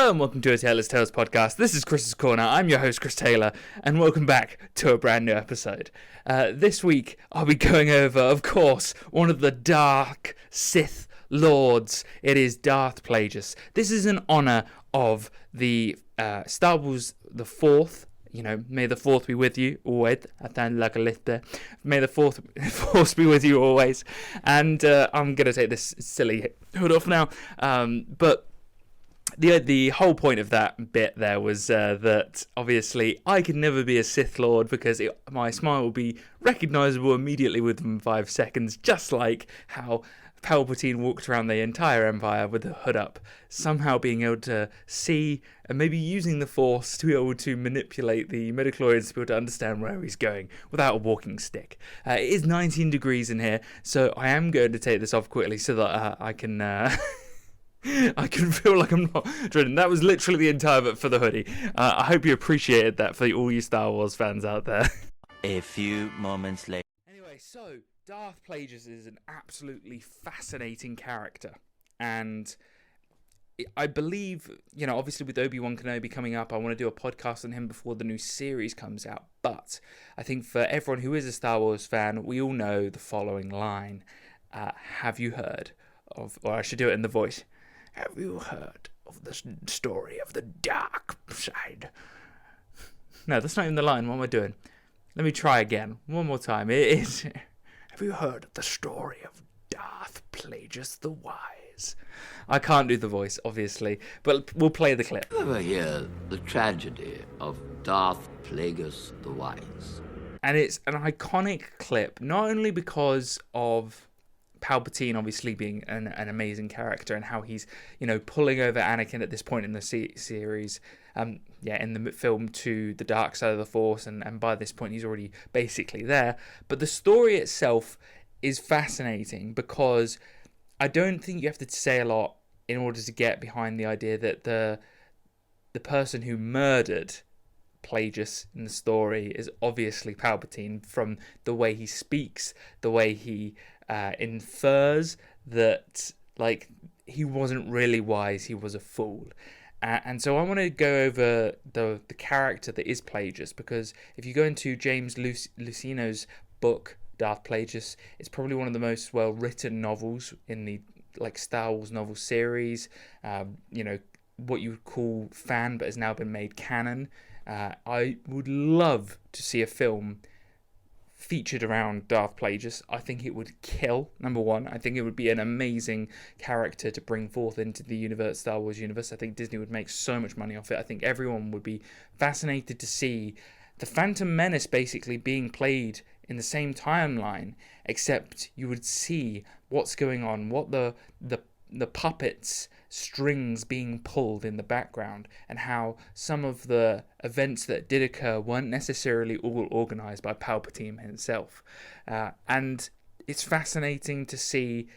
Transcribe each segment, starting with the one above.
Hello and welcome to a Taylor's Tales podcast. This is Chris's Corner. I'm your host, Chris Taylor, and welcome back to a brand new episode. This week, I'll be going over, of course, one of the dark Sith Lords. It is Darth Plagueis. This is in honour of the Star Wars, the 4th. You know, may the 4th be with you always. I sound like a lift there. May the 4th be with you always. And I'm going to take this silly hood off now. But the whole point of that bit there was that obviously I could never be a Sith Lord because my smile will be recognisable immediately within 5 seconds, just like how Palpatine walked around the entire Empire with the hood up, somehow being able to see and maybe using the Force to be able to manipulate the midichlorians to be able to understand where he's going without a walking stick. It is 19 degrees in here, so I am going to take this off quickly so that I can... I can feel like I'm not dreading. That was literally the entire bit for the hoodie. I hope you appreciated that for all you Star Wars fans out there. A few moments later. Anyway, so Darth Plagueis is an absolutely fascinating character. And I believe, you know, obviously with Obi-Wan Kenobi coming up, I want to do a podcast on him before the new series comes out. But I think for everyone who is a Star Wars fan, we all know the following line. Have you heard of, or I should do it in the voice. Have you heard of the story of the dark side? No, that's not even the line. What am I doing? Let me try again. One more time. It is... Have you heard of the story of Darth Plagueis The Wise? I can't do the voice, obviously, but we'll play the clip. You ever hear the tragedy of Darth Plagueis The Wise? And it's an iconic clip, not only because of Palpatine obviously being an amazing character and how he's, you know, pulling over Anakin at this point in the series, in the film to the dark side of the Force, and by this point he's already basically there. But the story itself is fascinating because I don't think you have to say a lot in order to get behind the idea that the person who murdered Plagueis in the story is obviously Palpatine, from the way he speaks, the way he infers that, like, he wasn't really wise, he was a fool. And so I want to go over the character that is Plagueis, because if you go into James Luceno's book, Darth Plagueis, it's probably one of the most well-written novels in the, like, Star Wars novel series. You know, what you would call fan, but has now been made canon. I would love to see a film featured around Darth Plagueis. I think it would kill, number one. I think it would be an amazing character to bring forth into the Star Wars universe. I think Disney would make so much money off it. I think everyone would be fascinated to see the Phantom Menace basically being played in the same timeline, except you would see what's going on, what the puppets strings being pulled in the background, and how some of the events that did occur weren't necessarily all organised by Palpatine himself. And it's fascinating to see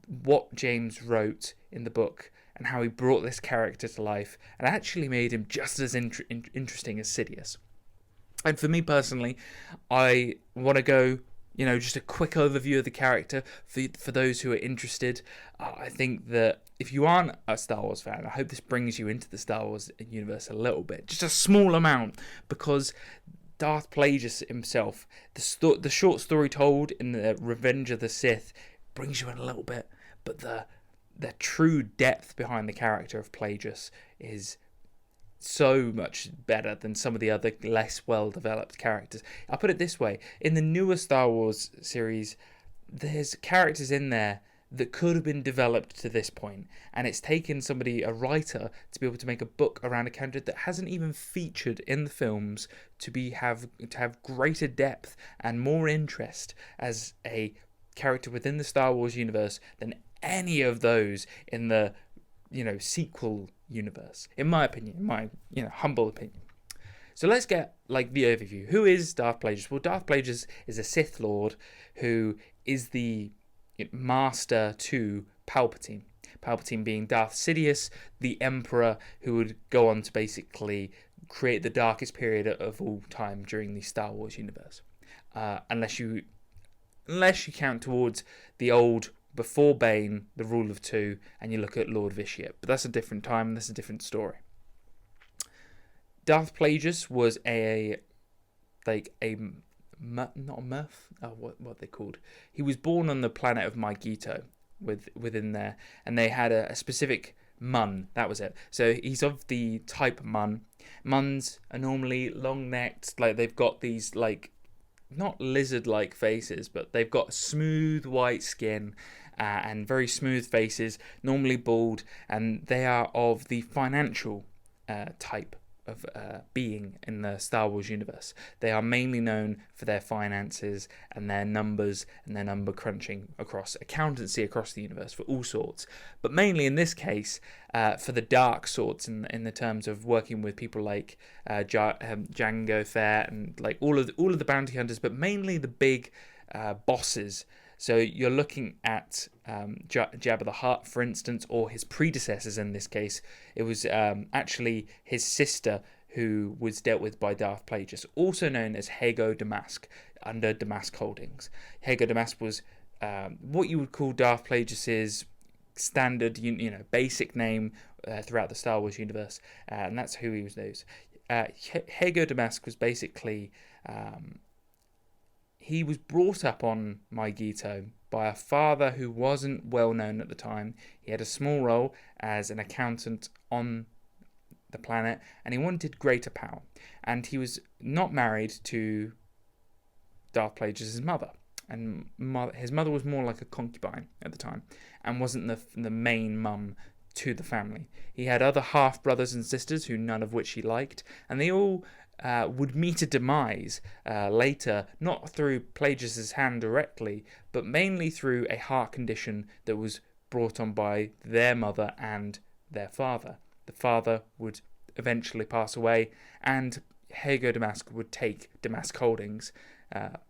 what James wrote in the book and how he brought this character to life and actually made him just as interesting as Sidious. And for me personally, I want to go, you know, just a quick overview of the character for those who are interested. I think that if you aren't a Star Wars fan, I hope this brings you into the Star Wars universe a little bit, just a small amount, because Darth Plagueis himself, the short story told in the Revenge of the Sith, brings you in a little bit, but the true depth behind the character of Plagueis is so much better than some of the other less well-developed characters. I'll put it this way. In the newer Star Wars series, there's characters in there that could have been developed to this point, and it's taken a writer, to be able to make a book around a character that hasn't even featured in the films to have greater depth and more interest as a character within the Star Wars universe than any of those in the, you know, sequel universe, in my opinion, my, you know, humble opinion. So let's get, like, the overview. Who is Darth Plagueis? Well, Darth Plagueis is a Sith Lord who is the master to Palpatine. Palpatine being Darth Sidious, the Emperor, who would go on to basically create the darkest period of all time during the Star Wars universe. Unless you count towards the old, before Bane, the Rule of Two, and you look at Lord Vitiate. But that's a different time, that's a different story. Darth Plagueis was not a Mirth. Oh, what are they called? He was born on the planet of Mygito, within there, and they had a specific mun. That was it. So he's of the type mun. Muns are normally long-necked, like they've got these like not lizard-like faces, but they've got smooth white skin and very smooth faces, normally bald, and they are of the financial type of being in the Star Wars universe. They are mainly known for their finances and their numbers and their number crunching accountancy across the universe for all sorts. But mainly in this case, for the dark sorts in the terms of working with people like Jango Fett and like all of the bounty hunters, but mainly the big bosses. So you're looking at Jabba the Hutt, for instance, or his predecessors in this case. It was actually his sister who was dealt with by Darth Plagueis, also known as Hago Damask, under Damask Holdings. Hago Damask was what you would call Darth Plagueis' standard, basic name throughout the Star Wars universe, and that's who he was known as. Hago Damask was basically... he was brought up on Mygito by a father who wasn't well known at the time. He had a small role as an accountant on the planet, and he wanted greater power. And he was not married to Darth Plagueis' mother. And his mother was more like a concubine at the time, and wasn't the main mum to the family. He had other half brothers and sisters, who none of which he liked, and they all would meet a demise later, not through Plagueis' hand directly, but mainly through a heart condition that was brought on by their mother and their father. The father would eventually pass away, and Hago Damask would take Damask Holdings.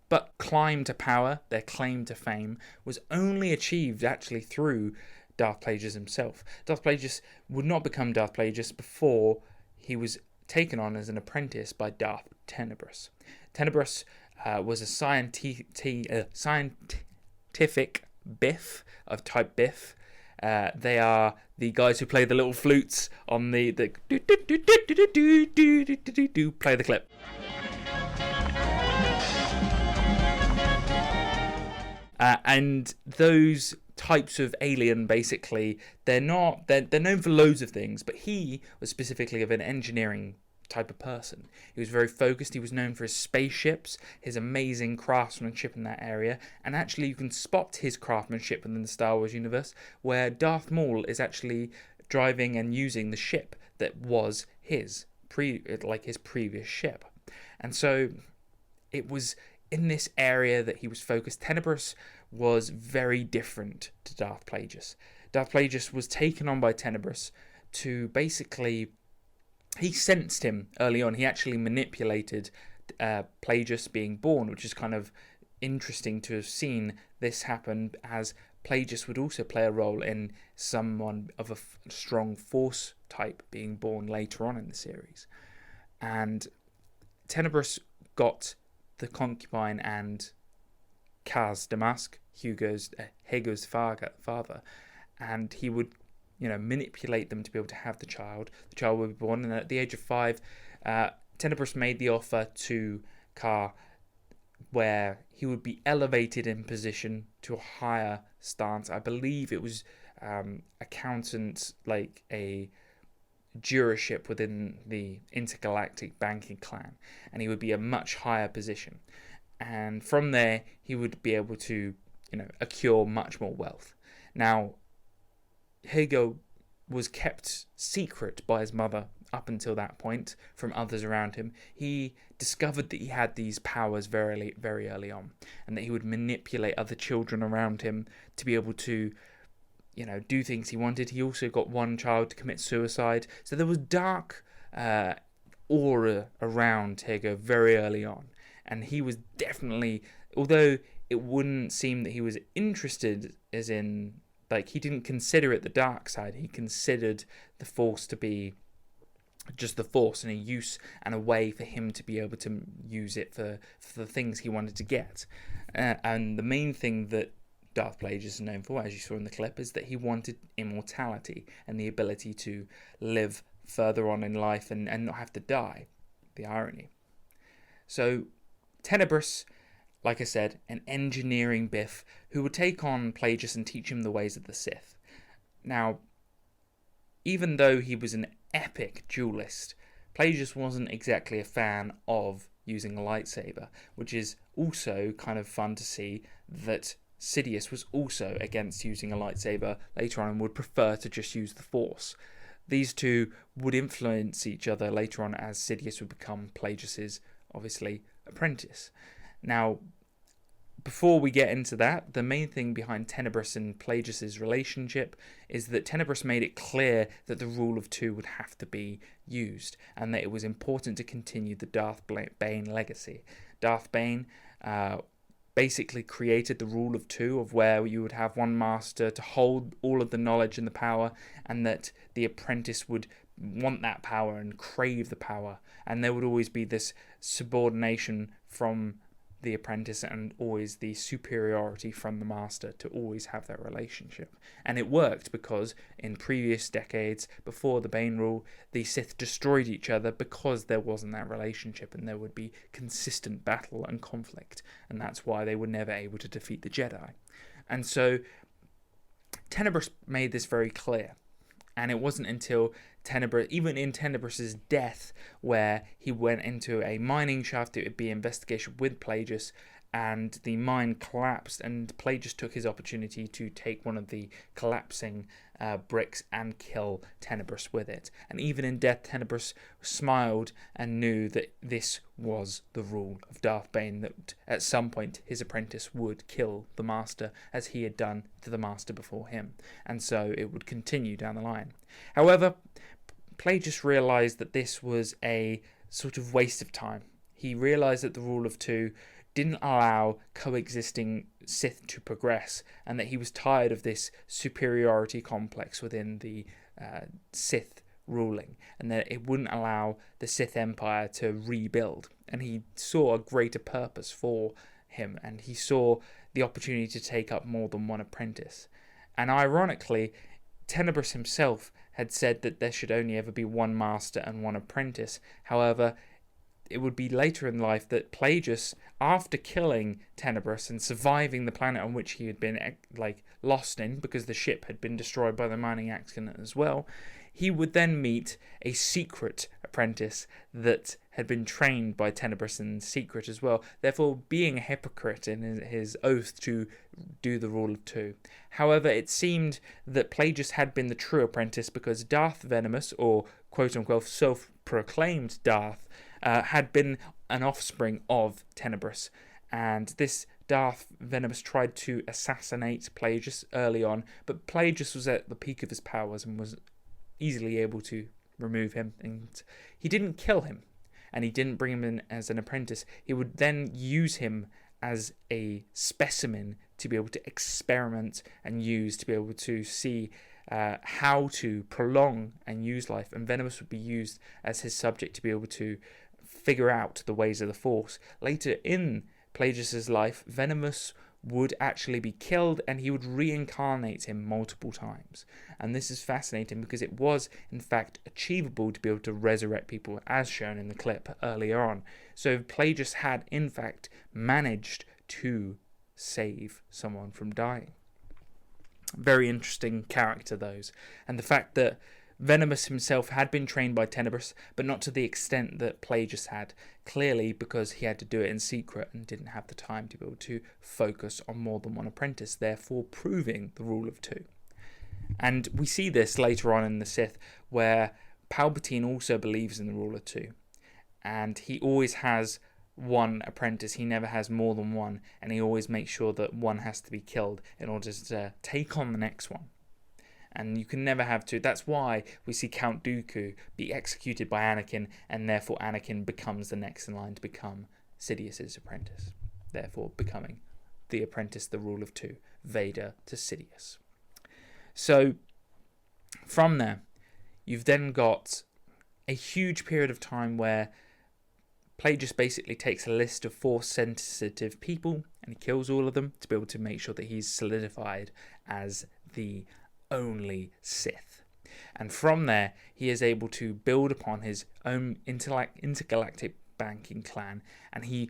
But climb to power, their claim to fame, was only achieved actually through Darth Plagueis himself. Darth Plagueis would not become Darth Plagueis before he was taken on as an apprentice by Darth Tenebrous. Tenebrous was a scientific Biff of type Biff. They are the guys who play the little flutes on the play the clip. And those types of alien, basically, they're known for loads of things, but he was specifically of an engineering type of person. He was very focused. He was known for his spaceships, his amazing craftsmanship in that area, and actually you can spot his craftsmanship within the Star Wars universe, where Darth Maul is actually driving and using the ship that was his previous ship. And so it was in this area that he was focused. Tenebrous was very different to Darth Plagueis. Darth Plagueis was taken on by Tenebrous to basically... He sensed him early on. He actually manipulated Plagueis being born, which is kind of interesting to have seen this happen, as Plagueis would also play a role in someone of a strong Force type being born later on in the series. And Tenebrous got the concubine and Kaz Damask, Hago's father, and he would, manipulate them to be able to have the child. The child would be born, and at the age of 5, Tenebrous made the offer to Ka, where he would be elevated in position to a higher stance. I believe it was accountant, like a jurorship within the intergalactic banking clan, and he would be a much higher position. And from there, he would be able to, accrue much more wealth. Now, Hago was kept secret by his mother up until that point from others around him. He discovered that he had these powers very, very early on, and that he would manipulate other children around him to be able to, do things he wanted. He also got one child to commit suicide. So there was dark aura around Hago very early on. And he was definitely, although it wouldn't seem that he was interested, as in, he didn't consider it the dark side. He considered the Force to be just the Force, and a use and a way for him to be able to use it for the things he wanted to get. And the main thing that Darth Plagueis is known for, as you saw in the clip, is that he wanted immortality and the ability to live further on in life and not have to die. The irony. So Tenebrous, like I said, an engineering biff who would take on Plagueis and teach him the ways of the Sith. Now, even though he was an epic duelist, Plagueis wasn't exactly a fan of using a lightsaber, which is also kind of fun to see that Sidious was also against using a lightsaber later on and would prefer to just use the Force. These two would influence each other later on as Sidious would become Plagueis' obviously apprentice. Now, before we get into that, the main thing behind Tenebrous and Plagueis' relationship is that Tenebrous made it clear that the rule of two would have to be used, and that it was important to continue the Darth Bane legacy. Darth Bane basically created the rule of two, of where you would have one master to hold all of the knowledge and the power, and that the apprentice would want that power and crave the power, and there would always be this subordination from the apprentice and always the superiority from the master to always have that relationship. And it worked because in previous decades before the Bane rule, the Sith destroyed each other because there wasn't that relationship, and there would be consistent battle and conflict, and that's why they were never able to defeat the Jedi. And so Tenebrous made this very clear. And it wasn't until Tenebrous, even in Tenebrous' death, where he went into a mining shaft, it would be investigation with Plagueis, and the mine collapsed, and Plagueis took his opportunity to take one of the collapsing bricks and kill Tenebrous with it. And even in death, Tenebrous smiled and knew that this was the rule of Darth Bane, that at some point his apprentice would kill the master, as he had done to the master before him, and so it would continue down the line. However, Plagueis realised that this was a sort of waste of time. He realised that the rule of two didn't allow coexisting Sith to progress, and that he was tired of this superiority complex within the Sith ruling, and that it wouldn't allow the Sith Empire to rebuild. And he saw a greater purpose for him, and he saw the opportunity to take up more than one apprentice. And ironically, Tenebrous himself had said that there should only ever be one master and one apprentice. However, it would be later in life that Plagueis, after killing Tenebrous and surviving the planet on which he had been lost in, because the ship had been destroyed by the mining accident as well, he would then meet a secret apprentice that had been trained by Tenebrous in secret as well, therefore being a hypocrite in his oath to do the rule of two. However, it seemed that Plagueis had been the true apprentice, because Darth Venomous, or quote-unquote self-proclaimed Darth, had been an offspring of Tenebrous, and this Darth Venomous tried to assassinate Plagueis early on, but Plagueis was at the peak of his powers and was easily able to remove him, and he didn't kill him, and he didn't bring him in as an apprentice. He would then use him as a specimen to be able to experiment and use to be able to see how to prolong and use life, and Venomous would be used as his subject to be able to figure out the ways of the Force. Later in Plagueis' life, Venomous would actually be killed, and he would reincarnate him multiple times. And this is fascinating because it was in fact achievable to be able to resurrect people, as shown in the clip earlier on. So Plagueis had in fact managed to save someone from dying. Very interesting character, those. And the fact that Venomous himself had been trained by Tenebrous, but not to the extent that Plagueis had, clearly because he had to do it in secret and didn't have the time to be able to focus on more than one apprentice, therefore proving the rule of two. And we see this later on in the Sith, where Palpatine also believes in the rule of two, and he always has one apprentice. He never has more than one, and he always makes sure that one has to be killed in order to take on the next one. And you can never have two. That's why we see Count Dooku be executed by Anakin, and therefore Anakin becomes the next in line to become Sidious's apprentice, therefore becoming the apprentice, the rule of two, Vader to Sidious. So from there, you've then got a huge period of time where Plagueis basically takes a list of Force-sensitive people, and he kills all of them to be able to make sure that he's solidified as the only Sith. And from there, he is able to build upon his own intergalactic banking clan, and he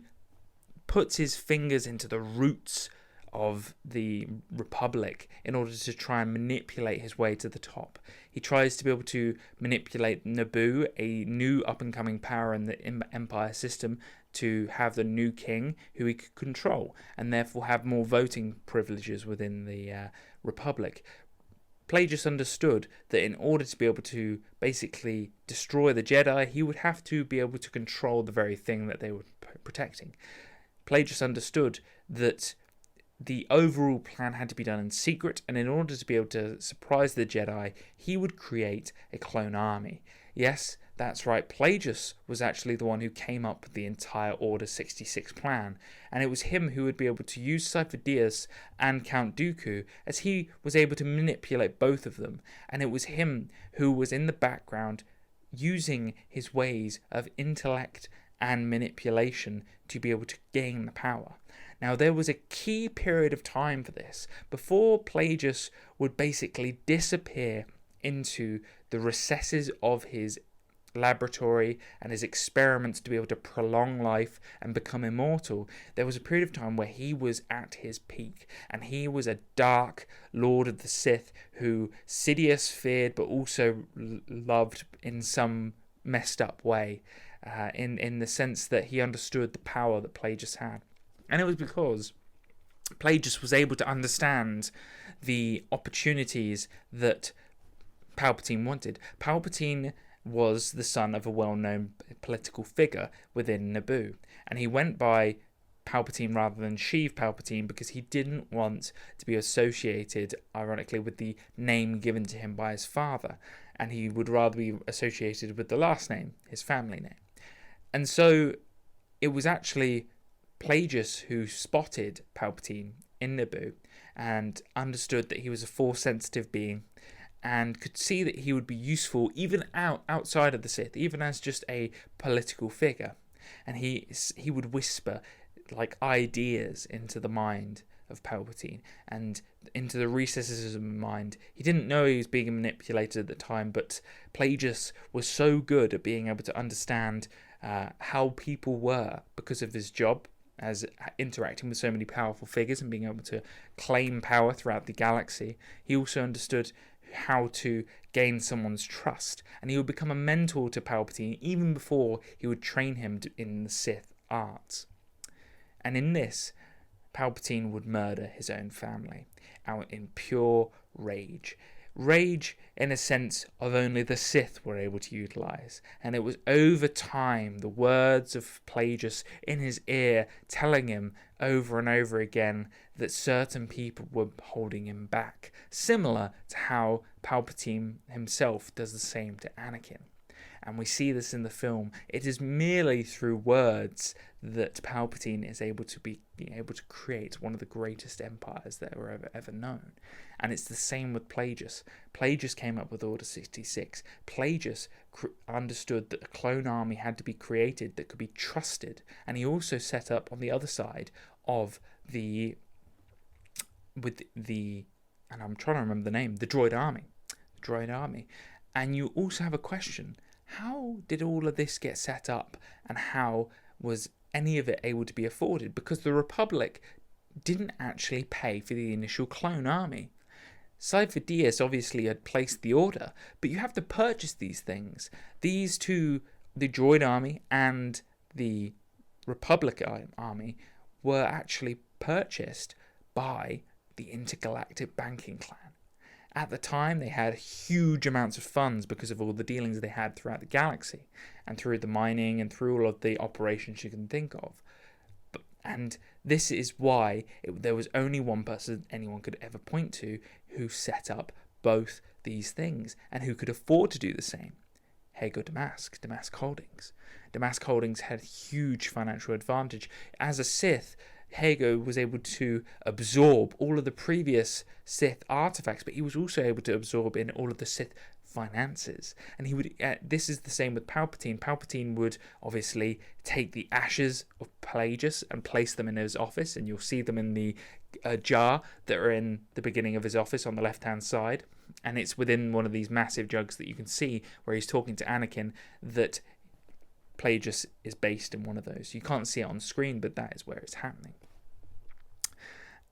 puts his fingers into the roots of the Republic in order to try and manipulate his way to the top. He tries to be able to manipulate Naboo, a new up-and-coming power in the Empire system, to have the new king who he could control, and therefore have more voting privileges within the Republic. Plagueis understood that in order to be able to basically destroy the Jedi, he would have to be able to control the very thing that they were protecting. Plagueis understood that the overall plan had to be done in secret, and in order to be able to surprise the Jedi, he would create a clone army. Yes, that's right, Plagueis was actually the one who came up with the entire Order 66 plan, and it was him who would be able to use Sith Lord and Count Dooku, as he was able to manipulate both of them, and it was him who was in the background using his ways of intellect and manipulation to be able to gain the power. Now, there was a key period of time for this, before Plagueis would basically disappear into the recesses of his laboratory and his experiments to be able to prolong life and become immortal. There was a period of time where he was at his peak, and he was a dark Lord of the Sith who Sidious feared but also loved in some messed up way, in the sense that he understood the power that Plagueis had. And it was because Plagueis was able to understand the opportunities that Palpatine wanted. Palpatine was the son of a well-known political figure within Naboo, and he went by Palpatine rather than Sheev Palpatine because he didn't want to be associated, ironically, with the name given to him by his father, and he would rather be associated with the last name, his family name. And so it was actually Plagueis who spotted Palpatine in Naboo and understood that he was a Force-sensitive being, and could see that he would be useful even outside of the Sith, even as just a political figure. And he would whisper like ideas into the mind of Palpatine and into the recesses of his mind. He didn't know he was being manipulated at the time, but Plagueis was so good at being able to understand how people were because of his job as interacting with so many powerful figures and being able to claim power throughout the galaxy. He also understood how to gain someone's trust, and he would become a mentor to Palpatine even before he would train him in the Sith arts. And in this, Palpatine would murder his own family out in pure rage. Rage in a sense of only the Sith were able to utilize, and it was over time the words of Plagueis in his ear telling him over and over again that certain people were holding him back, similar to how Palpatine himself does the same to Anakin. And we see this in the film. It is merely through words that Palpatine is able to be able to create one of the greatest empires that were ever known. And it's the same with Plagueis. Plagueis came up with Order 66. Plagueis understood that a clone army had to be created that could be trusted. And he also set up on the other side of and I'm trying to remember the name, the droid army. The droid army. And you also have a question. How did all of this get set up, and how was any of it able to be afforded? Because the Republic didn't actually pay for the initial clone army. Sith Lord obviously had placed the order, but you have to purchase these things. These two, the droid army and the Republic army, were actually purchased by the intergalactic banking clan. At the time, they had huge amounts of funds because of all the dealings they had throughout the galaxy, and through the mining and through all of the operations you can think of. And this is why there was only one person anyone could ever point to who set up both these things and who could afford to do the same. Hago Damask Holdings. Damask Holdings had huge financial advantage. As a Sith, Hago was able to absorb all of the previous Sith artifacts, but he was also able to absorb in all of the Sith finances. And he would. This is the same with Palpatine. Palpatine would obviously take the ashes of Plagueis and place them in his office, and you'll see them in the jar that are in the beginning of his office on the left-hand side. And it's within one of these massive jugs that you can see where he's talking to Anakin that Plagueis is based in one of those. You can't see it on screen, but that is where it's happening.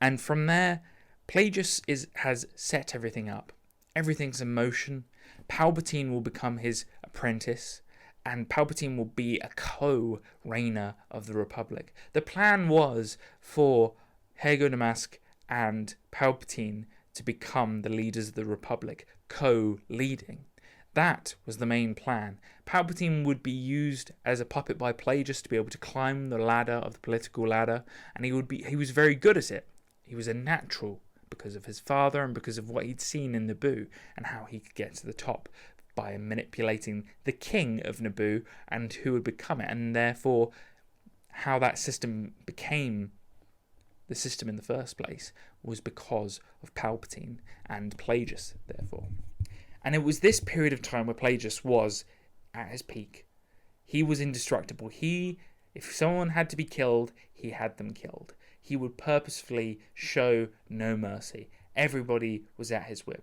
And from there, Plagueis has set everything up. Everything's in motion. Palpatine will become his apprentice, and Palpatine will be a co-reigner of the Republic. The plan was for Hago Damask and Palpatine to become the leaders of the Republic, co-leading. That was the main plan. Palpatine would be used as a puppet by Plagueis to be able to climb the ladder of the political ladder, and he was very good at it. He was a natural because of his father and because of what he'd seen in Naboo and how he could get to the top by manipulating the king of Naboo and who would become it, and therefore how that system became the system in the first place was because of Palpatine and Plagueis, therefore. And it was this period of time where Plagueis was at his peak. He was indestructible. If someone had to be killed, he had them killed. He would purposefully show no mercy. Everybody was at his whim.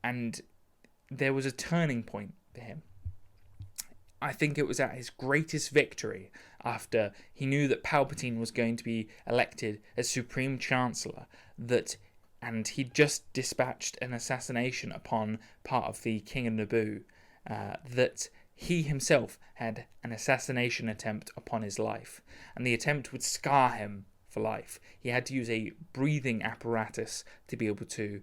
And there was a turning point for him. I think it was at his greatest victory after he knew that Palpatine was going to be elected as Supreme Chancellor, and he'd just dispatched an assassination upon part of the King of Naboo, that he himself had an assassination attempt upon his life, and the attempt would scar him for life. He had to use a breathing apparatus to be able to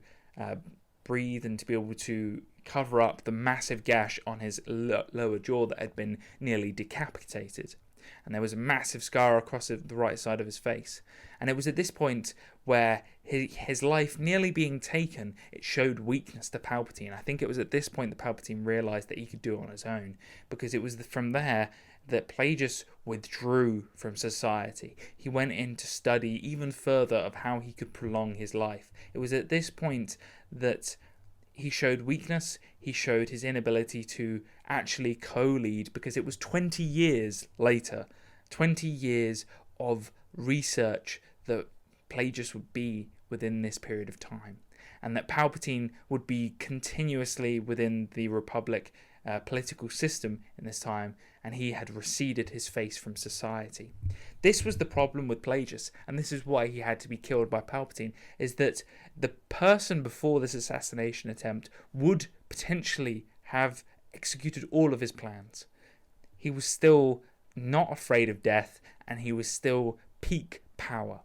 breathe and to be able to cover up the massive gash on his lower jaw that had been nearly decapitated. And there was a massive scar across the right side of his face. And it was at this point where his life nearly being taken, it showed weakness to Palpatine. I think it was at this point that Palpatine realised that he could do it on his own, because it was from there that Plagueis withdrew from society. He went in to study even further of how he could prolong his life. It was at this point that he showed weakness, he showed his inability to actually co-lead, because it was 20 years later, 20 years of research that Plagueis would be within this period of time, and that Palpatine would be continuously within the Republic political system in this time, and he had receded his face from society. This was the problem with Plagueis, and this is why he had to be killed by Palpatine, is that the person before this assassination attempt would potentially have executed all of his plans. He was still not afraid of death, and he was still peak power.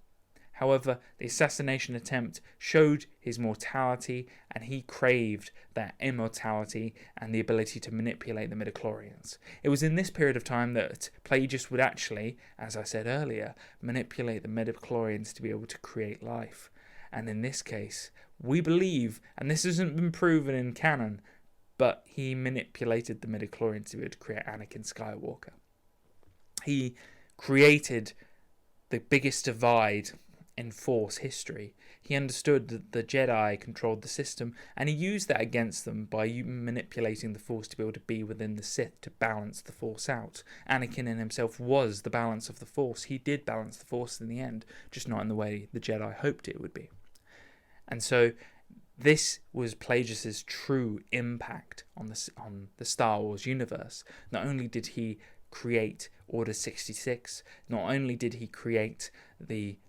However, the assassination attempt showed his mortality, and he craved that immortality and the ability to manipulate the midichlorians. It was in this period of time that Plagueis would actually, as I said earlier, manipulate the midichlorians to be able to create life. And in this case, we believe, and this hasn't been proven in canon, but he manipulated the midichlorians to be able to create Anakin Skywalker. He created the biggest divide in Force history. He understood that the Jedi controlled the system, and he used that against them by manipulating the Force to be able to be within the Sith to balance the Force out. Anakin in himself was the balance of the Force. He did balance the Force in the end, just not in the way the Jedi hoped it would be. And so this was Plagueis' true impact on the Star Wars universe. Not only did he create Order 66, not only did he create the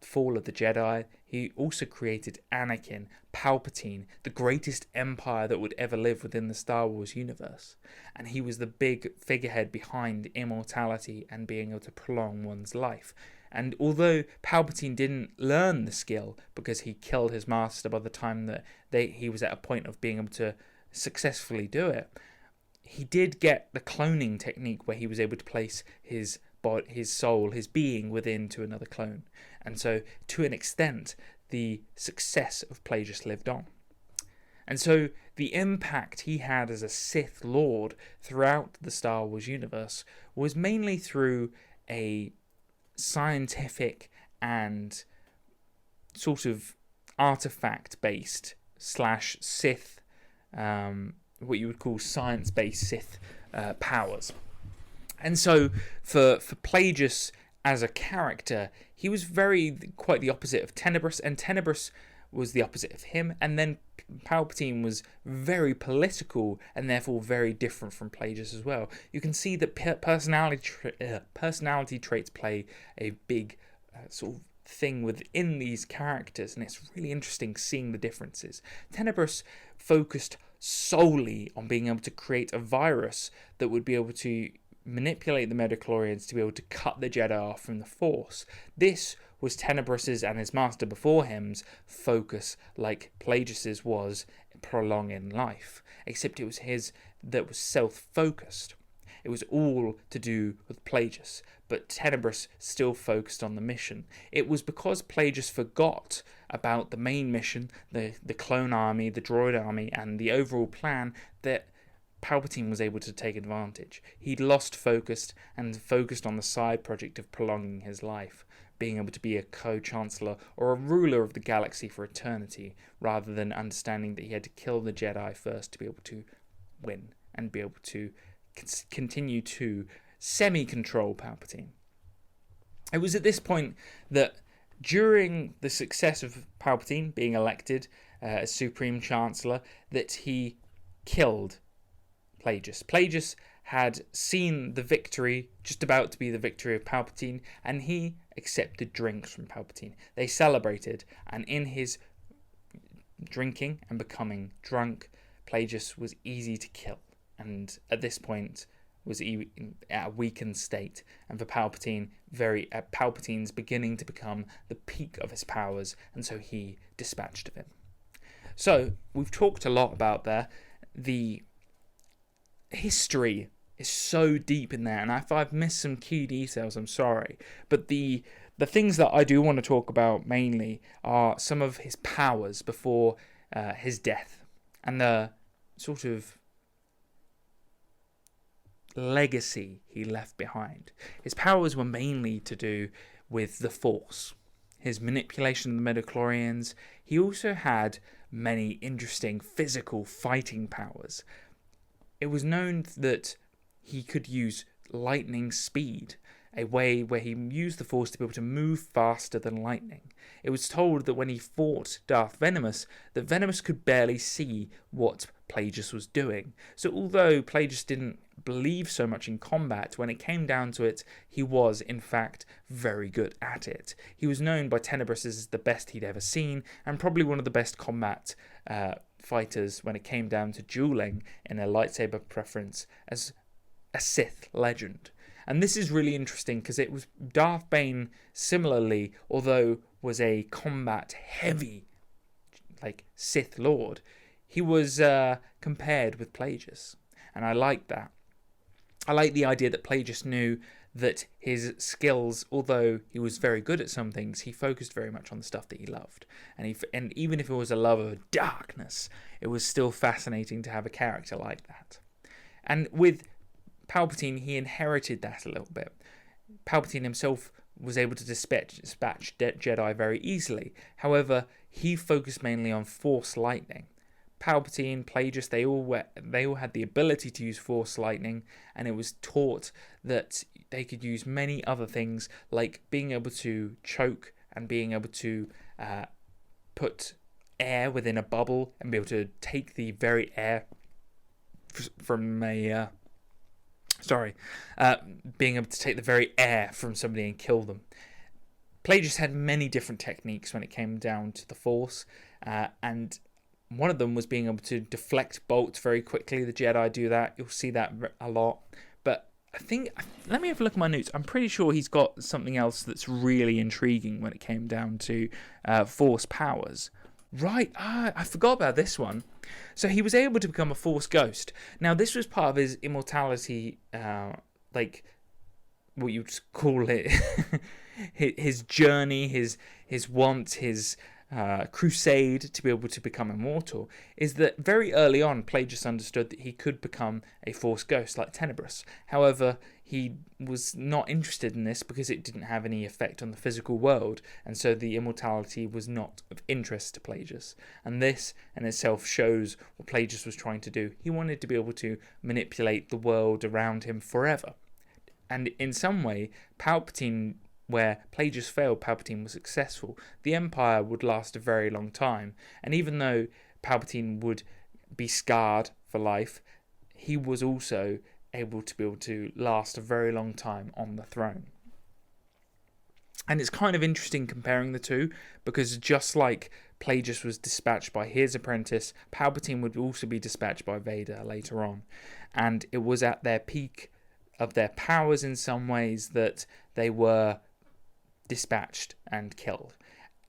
fall of the Jedi, he also created Anakin, Palpatine, the greatest empire that would ever live within the Star Wars universe. And he was the big figurehead behind immortality and being able to prolong one's life. And although Palpatine didn't learn the skill because he killed his master by the time that he was at a point of being able to successfully do it, he did get the cloning technique where he was able to place his soul, his being within to another clone. And so, to an extent, the success of Plagueis lived on. And so, the impact he had as a Sith Lord throughout the Star Wars universe was mainly through a scientific and sort of artifact-based / Sith, what you would call science-based Sith powers. And so, for Plagueis as a character, he was quite the opposite of Tenebrous, and Tenebrous was the opposite of him, and then Palpatine was very political and therefore very different from Plagueis as well. You can see that personality traits play a big sort of thing within these characters, and it's really interesting seeing the differences. Tenebrous focused solely on being able to create a virus that would be able to manipulate the midichlorians to be able to cut the Jedi off from the Force. This was Tenebrous's and his master before him's focus, like Plagueis's was prolonging life, except it was his that was self-focused. It was all to do with Plagueis, but Tenebrous still focused on the mission. It was because Plagueis forgot about the main mission, the clone army, the droid army, and the overall plan that Palpatine was able to take advantage. He'd lost focus and focused on the side project of prolonging his life, being able to be a co-chancellor or a ruler of the galaxy for eternity, rather than understanding that he had to kill the Jedi first to be able to win and be able to continue to semi-control Palpatine. It was at this point that, during the success of Palpatine being elected as Supreme Chancellor, that he killed Plagueis. Plagueis had seen the victory, just about to be the victory of Palpatine, and he accepted drinks from Palpatine. They celebrated, and in his drinking and becoming drunk, Plagueis was easy to kill, and at this point was at a weakened state, and for Palpatine, Palpatine's beginning to become the peak of his powers, and so he dispatched of him. So, we've talked a lot about there. The history is so deep in there, and if I've missed some key details, I'm sorry. But the things that I do want to talk about mainly are some of his powers before his death, and the sort of legacy he left behind. His powers were mainly to do with the Force, his manipulation of the midichlorians. He also had many interesting physical fighting powers. It was known that he could use lightning speed, a way where he used the Force to be able to move faster than lightning. It was told that when he fought Darth Venomous, that Venomous could barely see what Plagueis was doing. So although Plagueis didn't believe so much in combat, when it came down to it, he was, in fact, very good at it. He was known by Tenebrous as the best he'd ever seen, and probably one of the best combat fighters when it came down to dueling in a lightsaber preference, as a Sith legend. And this is really interesting because it was Darth Bane, similarly, although was a combat heavy Sith Lord, he was compared with Plagueis, and I like that. I like the idea that Plagueis knew that his skills, although he was very good at some things, he focused very much on the stuff that he loved. And even if it was a love of darkness, it was still fascinating to have a character like that. And with Palpatine, he inherited that a little bit. Palpatine himself was able to dispatch Jedi very easily. However, he focused mainly on Force lightning. Palpatine, Plagueis, they all had the ability to use Force lightning, and it was taught that they could use many other things, like being able to choke and being able to put air within a bubble and be able to take the very air from a being able to take the very air from somebody and kill them. Plagueis had many different techniques when it came down to the Force, and one of them was being able to deflect bolts very quickly. The Jedi do that. You'll see that a lot. But I think, let me have a look at my notes. I'm pretty sure he's got something else that's really intriguing when it came down to Force powers. Right, I forgot about this one. So he was able to become a Force ghost. Now, this was part of his immortality, what you'd call it, his journey, his want, his crusade to be able to become immortal, is that very early on, Plagueis understood that he could become a Force ghost like Tenebrous. However, he was not interested in this because it didn't have any effect on the physical world, and so the immortality was not of interest to Plagueis. And this in itself shows what Plagueis was trying to do. He wanted to be able to manipulate the world around him forever. And in some way, Palpatine, where Plagueis failed, Palpatine was successful. The Empire would last a very long time, and even though Palpatine would be scarred for life, he was also able to last a very long time on the throne. And it's kind of interesting comparing the two, because just like Plagueis was dispatched by his apprentice, Palpatine would also be dispatched by Vader later on. And it was at their peak of their powers in some ways that they were dispatched and killed.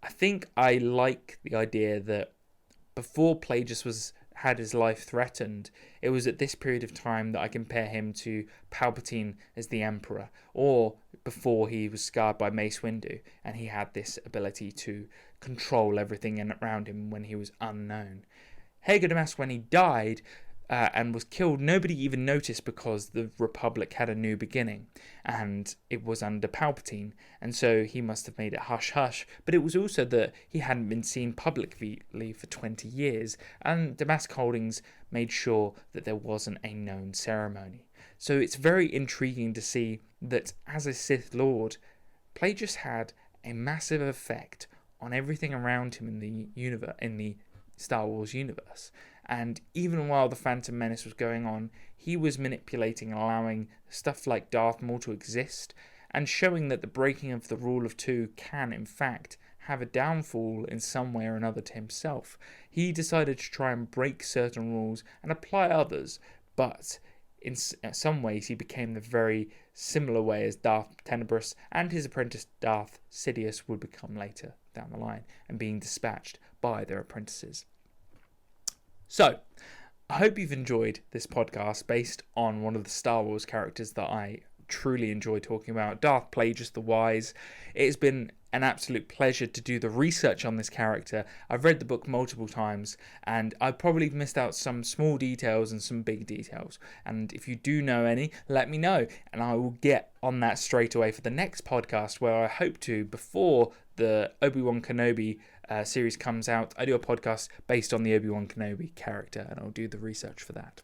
I think I like the idea that before Plagueis had his life threatened, it was at this period of time that I compare him to Palpatine as the Emperor, or before he was scarred by Mace Windu and he had this ability to control everything around him when he was unknown. Hager Damask, when he died and was killed, nobody even noticed, because the Republic had a new beginning and it was under Palpatine, and so he must have made it hush-hush. But it was also that he hadn't been seen publicly for 20 years, and Damask Holdings made sure that there wasn't a known ceremony. So it's very intriguing to see that as a Sith Lord, Plagueis had a massive effect on everything around him in the Star Wars universe. And even while the Phantom Menace was going on, he was manipulating and allowing stuff like Darth Maul to exist, and showing that the breaking of the rule of two can, in fact, have a downfall in some way or another to himself. He decided to try and break certain rules and apply others, but in some ways he became the very similar way as Darth Tenebrous and his apprentice Darth Sidious would become later down the line, and being dispatched by their apprentices. So, I hope you've enjoyed this podcast based on one of the Star Wars characters that I truly enjoy talking about, Darth Plagueis The Wise. It has been an absolute pleasure to do the research on this character. I've read the book multiple times, and I've probably missed out some small details and some big details. And if you do know any, let me know, and I will get on that straight away for the next podcast, where I hope to, before the Obi-Wan Kenobi series comes out, I do a podcast based on the Obi-Wan Kenobi character, and I'll do the research for that.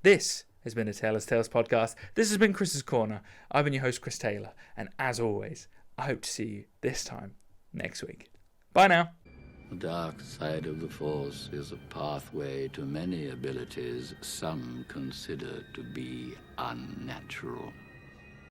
This has been a Taylor's Tales podcast. This has been Chris's Corner. I've been your host, Chris Taylor, and as always, I hope to see you this time next week. Bye now. The dark side of the Force is a pathway to many abilities some consider to be unnatural.